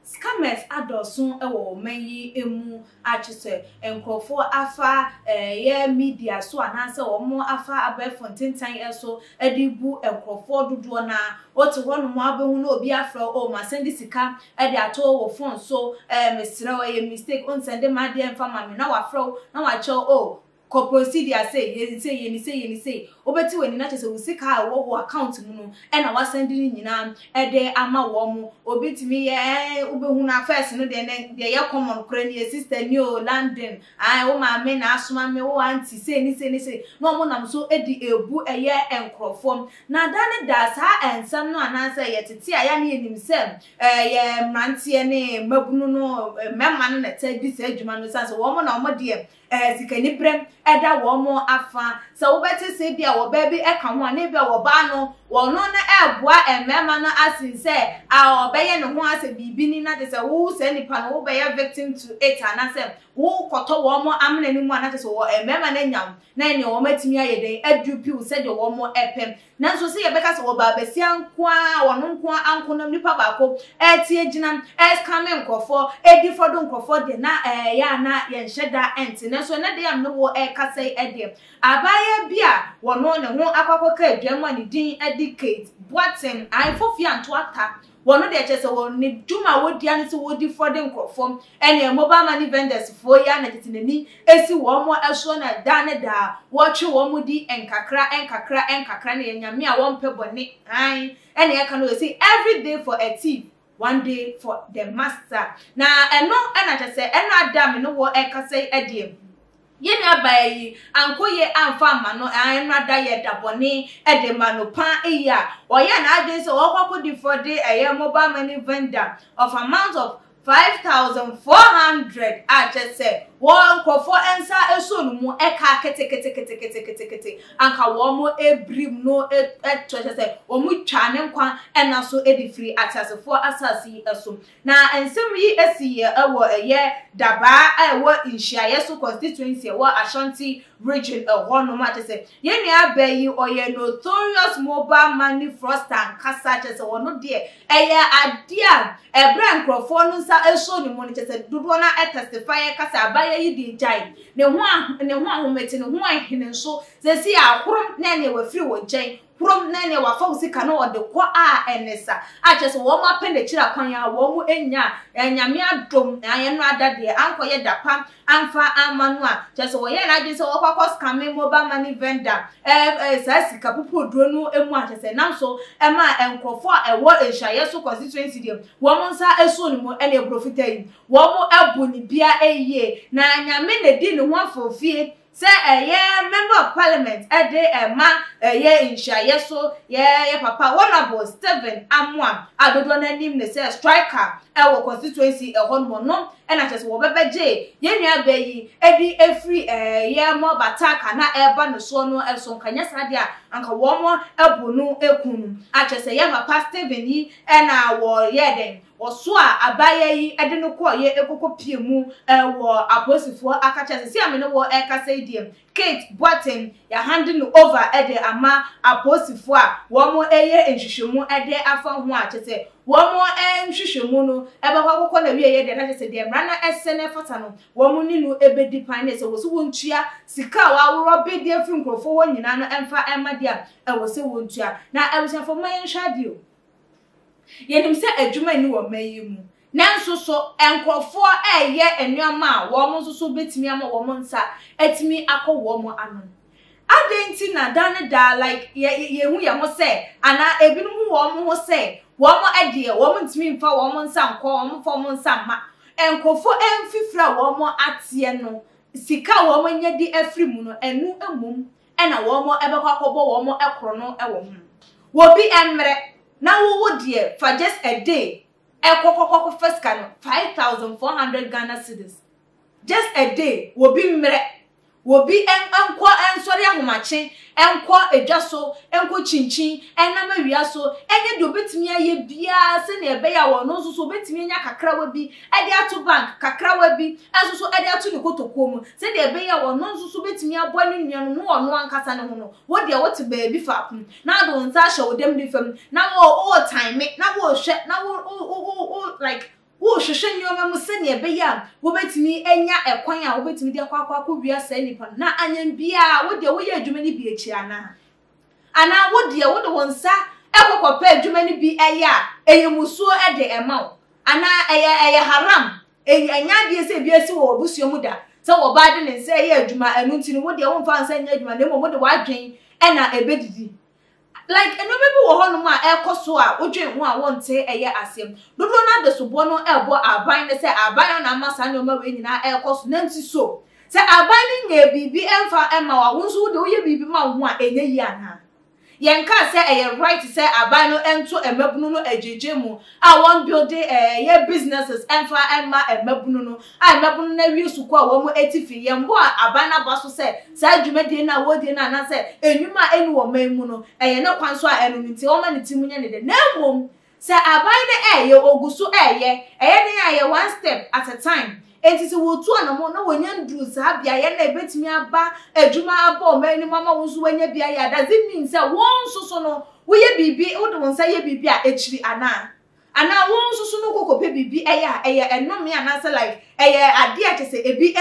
Scammers adosun ewo menyi emu achise enkrofo afa media so anase omo afa abefontentan eso edibu enkrofo dodo na ote hono mo abehu na obi afra o ma send sika edi ato wo phone so mesre o mistake on send ma de emfa ma me na wa fra na wa che o ko procedure say obeti weni na chese usika wo account mu no e na wa send ni nyina e de ama wo mu obetimi ye ubehu na first no de ye common kra ni sister ni o London wo ma me na asoma me wo auntie say ni no mo nam so edi ebu eye enkrofom na dane da sa ensam no anansa ye tete aya ne enim sem ye mrantie ne mabunu no memma no na tadi sa adwuma no sanse wo mo na mo de sikani brem eda wo mo afa sa wo beti se bia wo ba bi e ka ho na bia wo ba no wo no na eboa emema no asin se a obeye ne ho ase bibini na de se wo se nipa no wo be ya victim to it ana se wo koto wo mo amna ni mu ana de se wo emema na nyam na ne wo matimi ayeden adupi wo se de wo mo epem na so se ye beka se wo ba besia nkoa wo no nkoa anko na nipa ba ko tie ginam scamming nkofo edi fodo nkofo de na ya na ye nheda enti na so na de am no wo kasai ede abaya bia wo no ne ho akwakoka adwama ni din educate boaten ai fofia nto ata wono de chese won ne duma wodi ane se wodi fording nkofom ene mobile money vendors fo ya na tetinani esi wo mo eso na da ne da wo twe wo mo di enkakra na nyame a wo mpe bone ai ene ya kan o see every day for a thief, one day for the master. Na eno ena chese eno adam no wo ekasai ediem yeni abayi ankoye amfa ma no anrada ye dabone edemano pan eya oya na ade so okwakodi for the mobile money vendor of amount of 5,400 just say one kofo ensa esonu mu eka kete anka wo mo ebrim no just say wo mu twane nkwa ena so edi free asasefo asasi eso na ensem yi esi ewo daba ewo inshiaye so constituency ewo Ashanti region no ma just say yeni abayi oye notorious mobile money fraudster and kasa just say wono de adia ebra nkrofo no nsa eso ni money just say dodo na testify kasa abaya yi di jai ne ho ahometi ne ho ahene so se si akoro na ne wa free wo jai from nene wa fa usika no ode kwa enesa achese wo ma pende chira kwan ya wo mu enya nyame adom aye no adade ankoye dapa amfa amanu a chese wo ye na gese wo kwakọ scamming mobile money vendor sa sika popo duro no emu achese nam so ema enkrofo ewo ehyaye so constituency dem wo mu nsa eso ni mo ene profita yi wo mu ebu ni bia eye na nyame ne di ne ho afofie say member of parliament ma insha so papa honorable Stephen Amwam adodo na nim ne say striker wo constituency honmo no na chese wo bebeje ye nua bayi edi efri mo bataka na eba no so no eso nkanya sade a anka wo mo ebunu ekunu a chese ye papa Stephen yi na wo den oso a abaya yi ede no ko ye ekoko pie mu wo aposifo akacha se ame no wo ekasa idiem Kate Boaten ya handing over ede ama aposifo a wo mo enhwehwemu ede afa ho a chese wo mo enhwehwemu no ebe kwakoko na wie ye de na chese de mra na esene fata no wo mo ni no ebedi pan ne se wo so wontua sika wa woro bedi afi nkrofo wo nyina no emfa emade a wo se wontua na ebusanfo man hwadio yenim se adwuma ni wo mayi mu nanso so enkrofo enuama wo mo so betimi ama wo mo nsa etimi akọ mo ano adenti na dane da like ye hu ye mo se ana ebinu hu wo mo se wo mo ade wo mo ntimi mfa wo mo nsa nkọ wo mo fo mo nsa ma enkrofo emfifra wo mo atie no sika wo mo nya di afri mu no enu emum ena wo mo ebekwa akọbọ wo mo ekro no ewo hu wo bi emre na wo die for just a day ekokokoko first can 5,400 Ghana cedis just a day wo bi mre wobi enko ensori ahomache enko edwaso enko chinchin enama wiaso enye de obetimi aye bia se na ebe ya wo no so obetimi anya kakrawa bi ade ato bank kakrawa bi so ade ato ne kotoko mu se de ebe ya wo no so obetimi abo ne nuanu no ono ankasa ne ho no wo de wo te baabi faapum na do nsa hye wo dem bi fam na wo time na wo hwe na wo like wo hwehwe nyoma mu se ne ebe ya wo betimi enya ekwan a wo betimi de akwa bia sa nipa na anyam bia wo de wo ye adwuma ni bi echi ana wo de wonsa ekokopa adwuma ni bi eya eyemusuo ede ema ana eye haram enya bia se bia si wo obusuo mu da se wo ba de ne se eye adwuma enu ntini wo de wo mfa nsa enya adwuma na mo de wadwen ena ebedidi like eno bebi wo hono ma ekoso a odwen ho a wonte eye asem dodo na de sobo no ebo aban ne se aban na amasa nyoma we nyina ekoso na nti so se aban ni nye bibi emfa ema wa wonso wo de wo ye bibi ma ho a enye yi ana yenka se eye right se aban no ento emabunu no ajeje mu a won build ye businesses emfa ema emabunu no a emabunu na wi suko a wo mu etifi ye mbo a aban na baso se sa adwumade na wodi na na se enwuma enu wo man mu no eye ne kwan so a enu nti wo ma ne timunya ne de na mom se aban ne eye oguso eye ne aye one step at a time enti se wotu anamo na wonya ndru za bia ye na ebetimi aba adwuma aba o mani mama wonso wanya bia ya does it mean say wonso so no wo ye bibi wo de wonsa ye bibi a echiri ana wonso so no kokope bibi eye enome ana say like eye ade a kese ebi